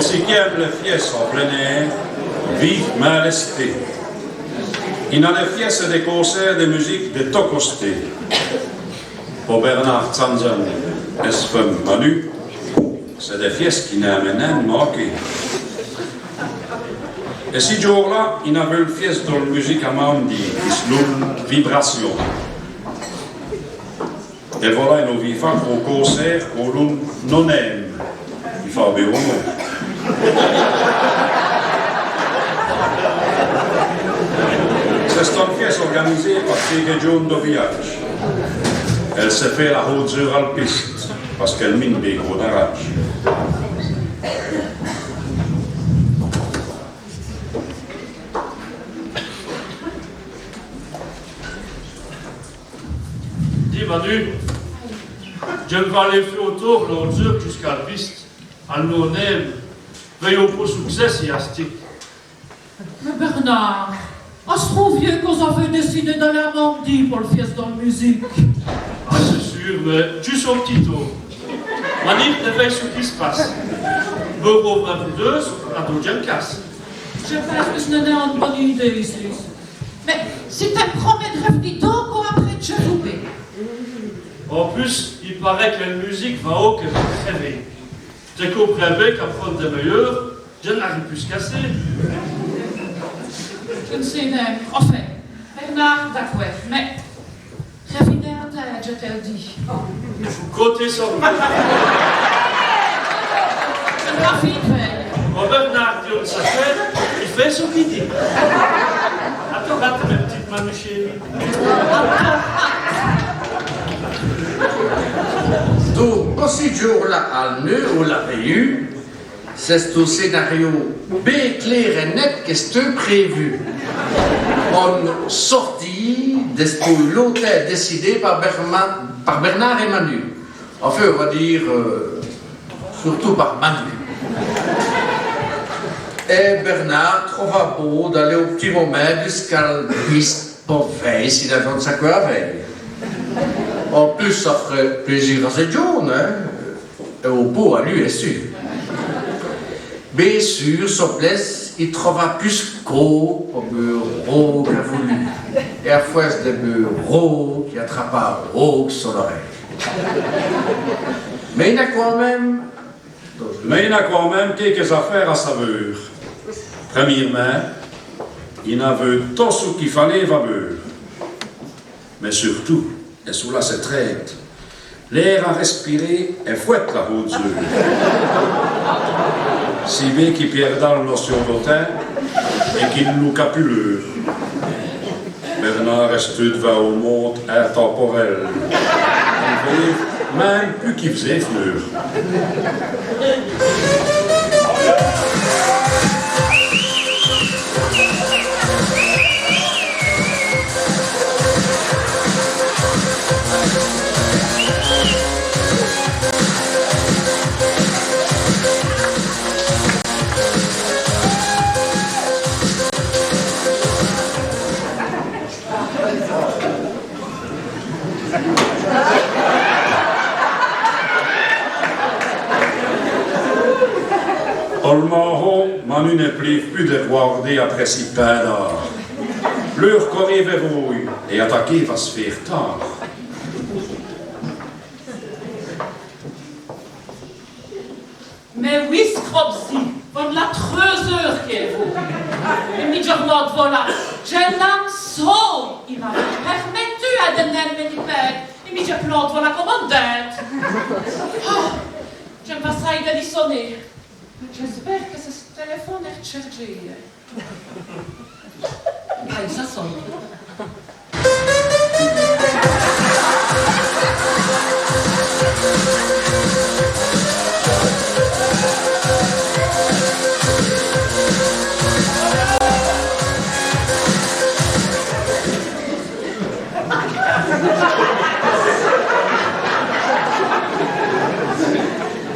Aussi qui aime les fiestes en plein air, vivement lesté. Il a les fiestes des concerts de musique de Tokosté. Pour Bernard Zanzan, S.F. Manu, c'est des fiestes qui n'amènent à manquer. Et ce jour-là, il avait une fieste de musique à Mandi, qui se nomme Vibration. Et voilà, il nous vit au concert qu'on non aime. Il fait bien au monde. C'est une pièce organisée par Tigre de Village. Elle s'est fait la haute-dure alpiste parce qu'elle mine des gros d'arrache. Dis Manu, je vais aller faire autour l'haute-dure jusqu'à la piste. À nous aime, veillons pour succès si astique. Mais Bernard, on se trouve vieux qu'on avait décidé d'aller à Mandi pour le fieste dans la musique. Ah, c'est sûr, mais juste au petit tour. Manif ne veille ce qui se passe. Bureau 22, la deuxième casse. Je pense que ce n'est une bonne idée ici. Mais si tu me promets de revenir tôt, qu'on après de jouer. En plus, il paraît que la musique va haut que très bien. Je comprends bien qu'à prendre des meilleurs, je n'arrive plus à se casser. Je ne sais même. Enfin, Bernard, d'accord, mais revenez en tête, je te le dis. Côté sur le Je ne pas fini. Quand Bernard dit sa chaîne, il fait ce qu'il dit. Attends, rate ma petite Manu chérie. Donc, aussi jour-là, à nœud, on l'avait eu, c'est un scénario bien clair et net qu'est-ce que prévu. On sortit de l'hôtel décidé par Bernard et Manu. Enfin, on va dire, surtout par Manu. Et Bernard trouva beau d'aller au petit moment jusqu'à la piste pour veille, s'il avait de sa quoi à veille. En plus, ça ferait plaisir à cette journée, hein? Et au beau à lui, est sûr. Bien sûr, sur place, il trouva plus qu'au pour bureau qu'il a voulu. Et à force de bureau qui attrapa Rogue sur l'oreille. Mais il a quand même quelques affaires à saveur. Premièrement, il avait tout ce qu'il fallait vabeur. Mais surtout, et sous la se traite, l'air à respirer est fouette la haute dure. Si bien qu'il perdra la notion de temps et qu'il nous capuleur. Bernard reste devant au monde intemporel. Même plus qu'il faisait fleur. Olmaro, Manu ne prive plus de regarder après si pain d'or. Leur corée verrouille et attaquer va se faire tard. Mais oui, Scropsy, von la treuseur qui est vous. Et midjournal voilà, je l'aime so, il m'a permettu à donner mes pères. Et mi je plante voilà commandante. Oh, j'aime pas ça, il a dit sonner. J'espère que ce téléphone est chargé. Ah, ça sonne.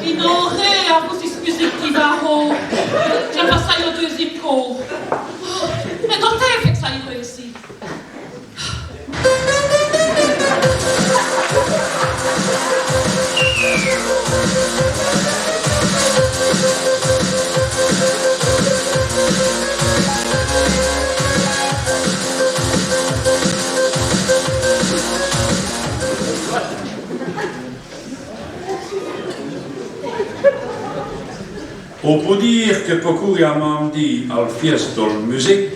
Ignorez à vous cette musique qui va haut. J'aime pas ça au deuxième cours. Mais quand t'es fait que ça y réussit. On peut dire que beaucoup y'amant dit al fiesto musique,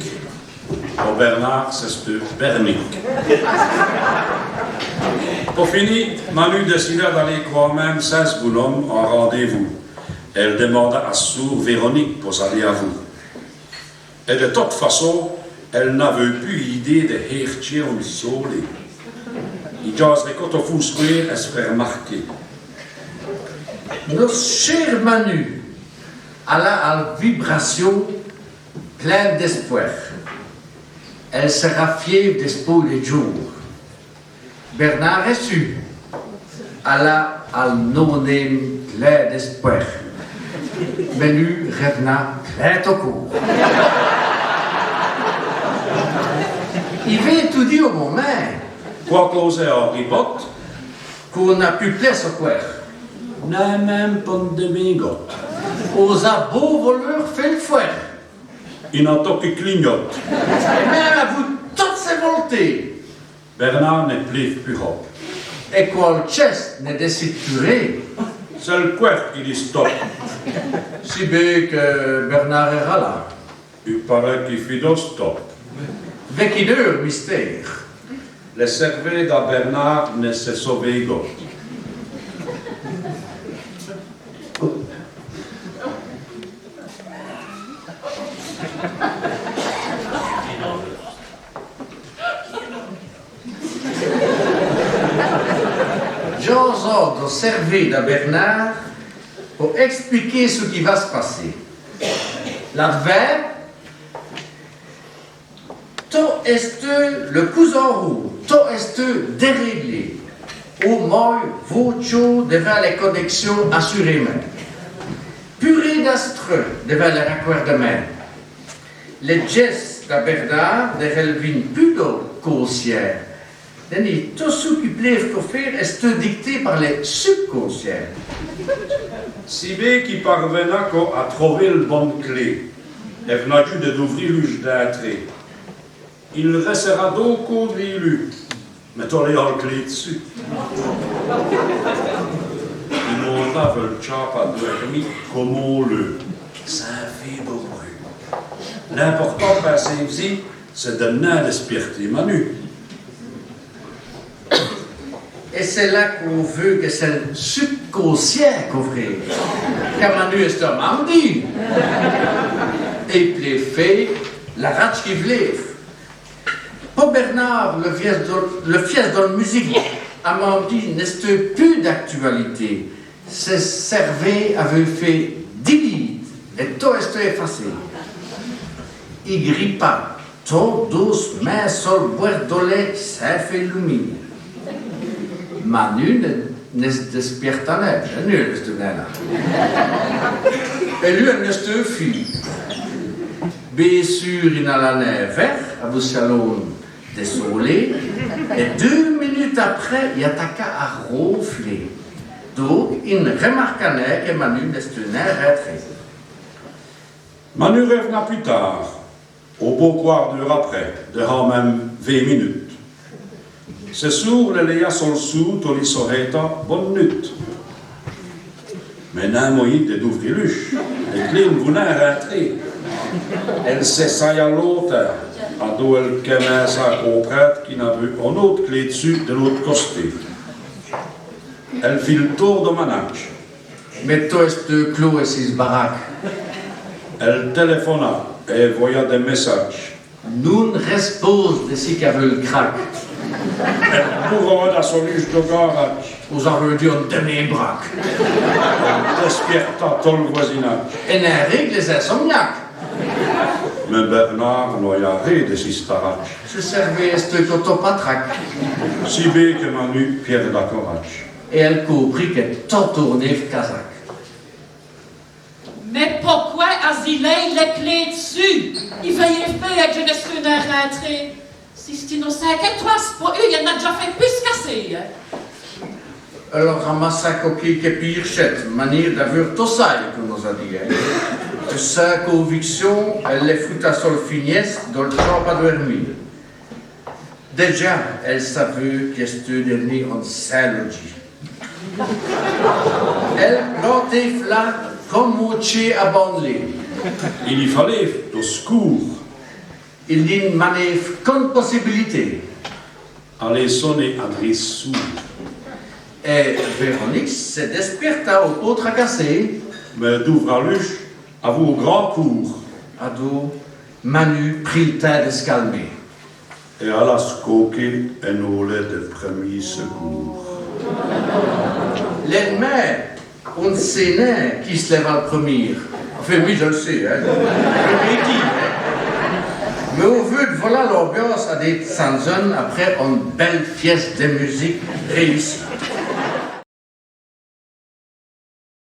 au Bernard c'est bernique. Pour finir, Manu décida d'aller quand même 16 bonhommes en rendez-vous. Elle demanda à sourd Véronique pour aller à vous. Et de toute façon, elle n'avait plus idée de heertje om sole. Il jaserait quand on fout square et se faire remarquer. Notre cher Manu alla à vibration pleine d'espoir. Elle sera fière d'espoir les jours. Bernard reçut, alla al non-name plein d'espoir. Menu revena plein au cours. Il va tout dire au moment Quoi causer Henri Potte? qu'on a pu plaire au coeur. N'a même pas de demi-gotte. Aux beaux voleurs fait le fouet. Il n'entend que clignote. Et même à vous toutes ses volontés. Bernard n'est plus hop. Et quoi le chest n'est décidé. C'est le couer qui dit stop. Si bien que Bernard est là. Il paraît qu'il fait de stop. Véquideur mystère. Le cerveau de Bernard ne se sauve gotte. J'ose servir à Bernard pour expliquer ce qui va se passer. L'adverbe, to est le cousin roux, to est déréglé. Au moins, vocho devant les connexions assurément. Purée d'astre devant les raccordements. Les gestes de Bernard ne relèvent plus de conscience. Tout ce qui plaît à faire est dicté par les subconscients. Si bien qu'il parvenait à trouver le bon clé, et venait de d'ouvrir l'âge d'entrée. Il restera donc au début, mais tu as la clé dessus. Il monta vers le chap à dormir comme on le. Ça fait beau bruit. L'important pour ici, c'est de ne respecter Manu. Et c'est là qu'on veut que c'est le subconscient qu'on ferait. Car Manu est un mandi. Et puis les faits, la rate qui voulait. Pour Bernard, le fies dans la musique, à mandi n'est plus d'actualité. Ce cerveau avait fait 10 litres et tout est effacé. Il grippa, tout doucement sur le boire de lait, ça fait lumière. Manu ne se despierta pas, nu est ce là. Et lui, elle n'est une fille. Bien sûr, il a la nez vert, à vous salon désolé, et 2 minutes après, il attaqua à ronfler. Donc, il remarqua que Manu n'est une retraite. Manu revenait plus tard, au beau quart d'heure après, durant même 20 minutes. C'est sûr, le léa sur le sou, tu l'y soreta, bonne nuit. Maintenant, moyen de d'ouvrir l'uche. Les clés venaient à rentrer. Elle s'essaye à l'autre, à d'où elle commence à comprendre qu'il n'avait une autre clé dessus de l'autre côté. Elle fit le tour de manage. Mais toi, est clos et 6 baraques. Elle téléphona et voya des messages. Nous respose de ce qu'avait le crack. Elle courut à son luge de garage. Vous avez dit un demi-braque. Elle despierta tout le voisinage. Et n'a règle les insomniaques. Mais Bernard n'oya rien de si starach. Je servais ce cotopatraque. Si bien que Manu perd la courage. Et elle comprit que tout tournait le Kazakh. Mais pourquoi as-il les clés dessus? Il va y faire que je ne suis pas rentré. Si c'est innocent, que toi, c'est pas eux, il y en a déjà fait plus casser. Alors ramassa coquille que pirchette, manière d'avoir tout ça, comme nous a dit. De sa conviction, elle les fouta sur le finesse dans le champ à dormir. Déjà, elle savait que ce dernier en saint logis. Elle plantait là comme moitié abandonné. Il y fallait au secours. Il dit une manif comme possibilité. Aller sonner adresse sourde. Et Véronique s'est desperta au pot tracassé. Mais d'ouvraluche, à vous au grand cours. Ado, Manu prit le temps de se calmer. Et à la scoquer un olé de premier secours. L'ennemi, on sait qui se lève le premier. Enfin, oui, je le sais, hein. Je l'ai dit, hein. Mais au vu de voilà l'ambiance à des Sanson après une belle pièce de musique réussie.